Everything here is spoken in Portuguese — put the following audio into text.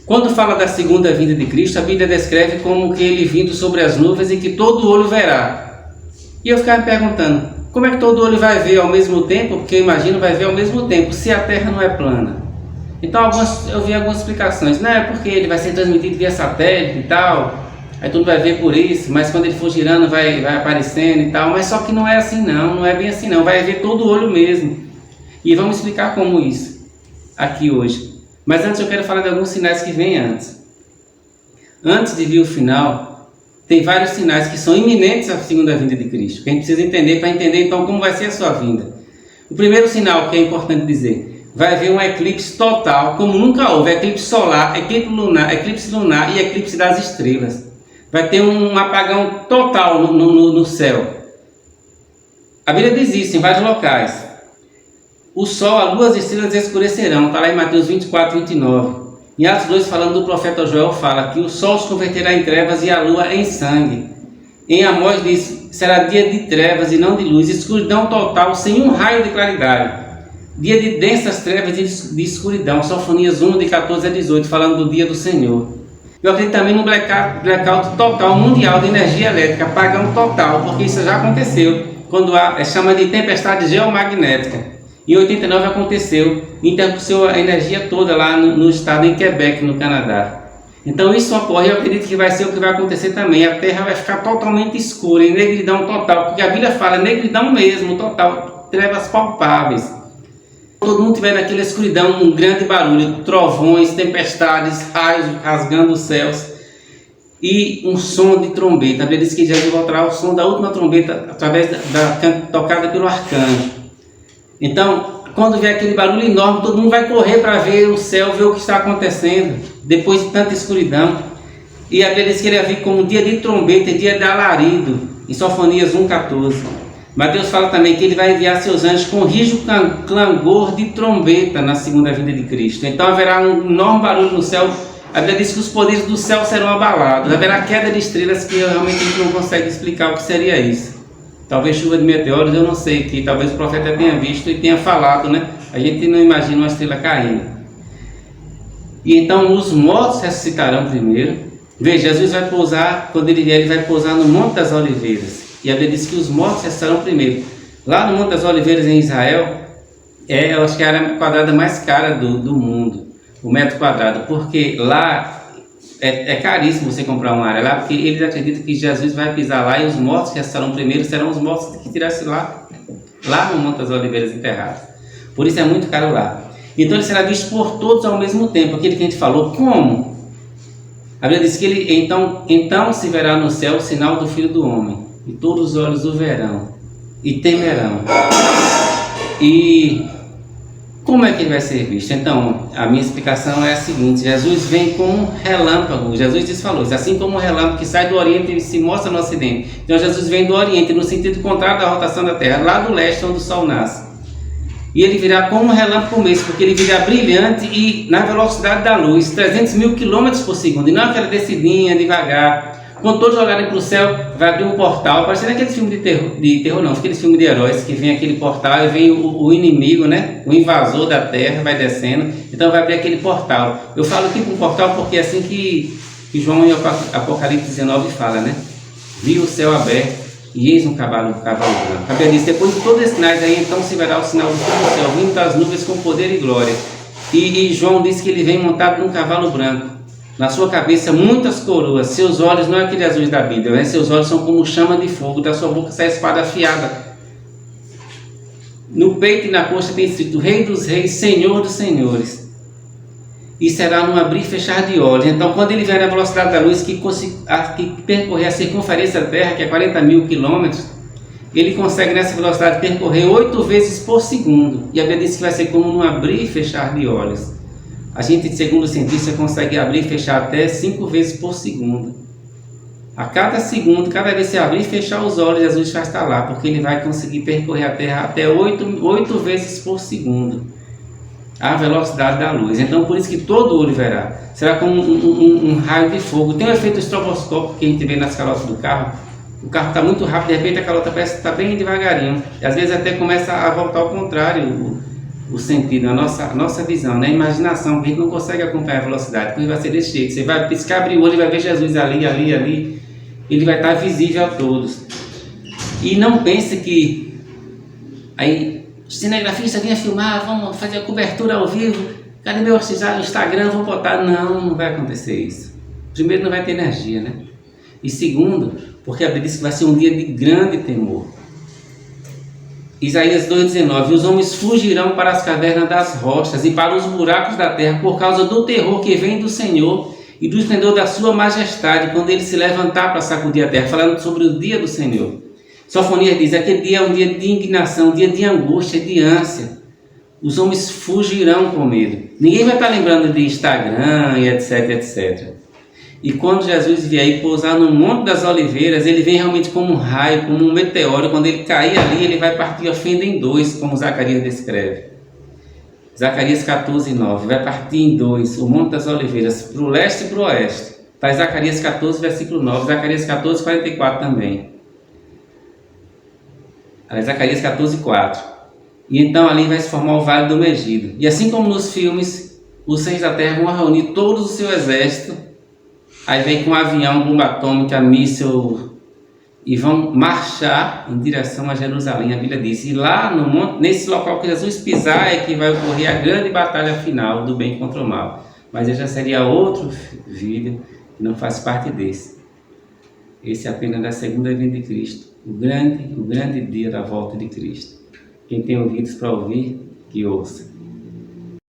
Quando fala da segunda vinda de Cristo, a Bíblia descreve como que ele vindo sobre as nuvens e que todo olho verá. E eu ficava me perguntando, como é que todo olho vai ver ao mesmo tempo? Porque eu imagino vai ver ao mesmo tempo, se a Terra não é plana. Então eu vi algumas explicações, não é porque ele vai ser transmitido via satélite e tal, aí tudo vai ver por isso, mas quando ele for girando vai aparecendo e tal, mas só que não é assim não é bem assim não, vai ver todo o olho mesmo. E vamos explicar como isso aqui hoje. Mas antes eu quero falar de alguns sinais que vêm antes. Antes de vir o final, tem vários sinais que são iminentes à segunda vinda de Cristo, que a gente precisa entender para entender então como vai ser a sua vinda. O primeiro sinal que é importante dizer, vai haver um eclipse total, como nunca houve, eclipse solar, eclipse lunar e eclipse das estrelas. Vai ter um apagão total no céu. A Bíblia diz isso em vários locais. O sol, a lua, as estrelas escurecerão, está lá em Mateus 24, 29. Em Atos 2, falando do profeta Joel, fala que o sol se converterá em trevas e a lua em sangue. Em Amós diz, será dia de trevas e não de luz, escuridão total, sem um raio de claridade. Dia de densas trevas e de escuridão, Sofonias 1, de 14 a 18, falando do dia do Senhor. Eu acredito também no blackout total mundial de energia elétrica, apagão total, porque isso já aconteceu, quando chama de tempestade geomagnética. Em 89 aconteceu, interrupeu a energia toda lá no estado em Quebec, no Canadá. Então isso ocorre, eu acredito que vai ser o que vai acontecer também. A Terra vai ficar totalmente escura, em negridão total, porque a Bíblia fala negridão mesmo, total, trevas palpáveis. Todo mundo tiver naquela escuridão, um grande barulho, trovões, tempestades, raios rasgando os céus e um som de trombeta. A Bíblia diz que Jesus voltará o som da última trombeta através tocada pelo arcanjo. Então, quando vier aquele barulho enorme, todo mundo vai correr para ver o céu, ver o que está acontecendo, depois de tanta escuridão. E a Bíblia diz que ele ia vir como um dia de trombeta e dia de alarido, em Sofonias 1,14. Mas Deus fala também que ele vai enviar seus anjos com rijo clangor de trombeta na segunda vinda de Cristo. Então haverá um enorme barulho no céu. A Bíblia diz que os poderes do céu serão abalados. Haverá queda de estrelas que realmente a gente não consegue explicar o que seria isso. Talvez chuva de meteoros, eu não sei, que talvez o profeta tenha visto e tenha falado, né? A gente não imagina uma estrela caindo. E então os mortos ressuscitarão primeiro. Veja, Jesus vai pousar, quando ele vier, ele vai pousar no Monte das Oliveiras. E a Bíblia diz que os mortos ressuscitarão primeiro. Lá no Monte das Oliveiras, em Israel, eu acho que é a área quadrada mais cara do mundo, o metro quadrado, porque lá é caríssimo você comprar uma área lá, porque eles acreditam que Jesus vai pisar lá e os mortos que ressuscitarão primeiro serão os mortos que tirassem lá no Monte das Oliveiras enterrados. Por isso é muito caro lá. Então ele será visto por todos ao mesmo tempo, aquele que a gente falou. Como? A Bíblia diz que ele então se verá no céu o sinal do Filho do Homem, e todos os olhos o verão e temerão. E como é que ele vai ser visto? Então, a minha explicação é a seguinte: Jesus vem como um relâmpago. Jesus falou isso, assim como um relâmpago que sai do Oriente e se mostra no Ocidente. Então Jesus vem do Oriente, no sentido contrário da rotação da Terra, lá do leste, onde o Sol nasce. E ele virá como um relâmpago mesmo, porque ele virá brilhante e na velocidade da luz, 300 mil km por segundo, e não aquela descidinha, devagar. Quando todos olharem para o céu, vai abrir um portal, parecendo aquele filme de terror não, aquele filme de heróis, que vem aquele portal e vem o inimigo, né? O invasor da terra, vai descendo, então vai abrir aquele portal. Eu falo tipo um portal porque é assim que João em Apocalipse 19 fala, né? Viu o céu aberto e eis um cavalo branco. A Bíblia diz, depois de todos esses sinais aí, então se verá o sinal do céu, vindo das nuvens com poder e glória. E João diz que ele vem montado num cavalo branco. Na sua cabeça muitas coroas, seus olhos não é aquele azuis da Bíblia, né? Seus olhos são como chama de fogo, da sua boca sai a espada afiada. No peito e na coxa tem escrito Rei dos Reis, Senhor dos Senhores. E será num abrir e fechar de olhos. Então quando ele vier na velocidade da luz, que percorrer a circunferência da Terra, que é 40 mil quilômetros, ele consegue nessa velocidade percorrer 8 vezes por segundo. E a Bíblia diz que vai ser como num abrir e fechar de olhos. A gente, segundo o cientista, consegue abrir e fechar até 5 vezes por segundo. A cada segundo, cada vez que você abrir e fechar os olhos, Jesus já está lá, porque ele vai conseguir percorrer a Terra até 8 vezes por segundo. A velocidade da luz. Então, por isso que todo olho verá. Será como um raio de fogo. Tem um efeito estroboscópico que a gente vê nas calotas do carro. O carro está muito rápido, de repente a calota parece que está bem devagarinho. E às vezes até começa a voltar ao contrário. o sentido, a nossa visão, né? A imaginação, porque a gente não consegue acompanhar a velocidade, porque vai ser desse jeito, você vai piscar, abrir o olho e vai ver Jesus ali, ele vai estar visível a todos. E não pense que aí os cinegrafistas vinham filmar, vamos fazer a cobertura ao vivo, cadê meu Instagram, vou botar, não vai acontecer isso. Primeiro, não vai ter energia, né? E segundo, porque a Bíblia diz que vai ser um dia de grande temor. Isaías 2,19: os homens fugirão para as cavernas das rochas e para os buracos da terra por causa do terror que vem do Senhor e do esplendor da sua majestade, quando ele se levantar para sacudir a terra, falando sobre o dia do Senhor. Sofonias diz: aquele dia é um dia de indignação, um dia de angústia, de ânsia. Os homens fugirão com medo. Ninguém vai estar lembrando de Instagram e etc. E quando Jesus vier e pousar no Monte das Oliveiras, ele vem realmente como um raio, como um meteoro. Quando ele cair ali, ele vai partir a fenda em dois, como Zacarias descreve. Zacarias 14:9, vai partir em dois, o Monte das Oliveiras, para o leste e para o oeste. Está em Zacarias 14, versículo 9, Zacarias 14:44 também. Zacarias 14:4. E então ali vai se formar o Vale do Megido. E assim como nos filmes, os reis da terra vão reunir todo o seu exército. Aí vem com um avião, bomba atômica, míssil, e vão marchar em direção a Jerusalém. A Bíblia diz, e lá no monte, nesse local que Jesus pisar, é que vai ocorrer a grande batalha final do bem contra o mal. Mas esse já seria outro vídeo, que não faz parte desse. Esse é apenas da segunda vinda de Cristo, o grande dia da volta de Cristo. Quem tem ouvidos para ouvir, que ouça.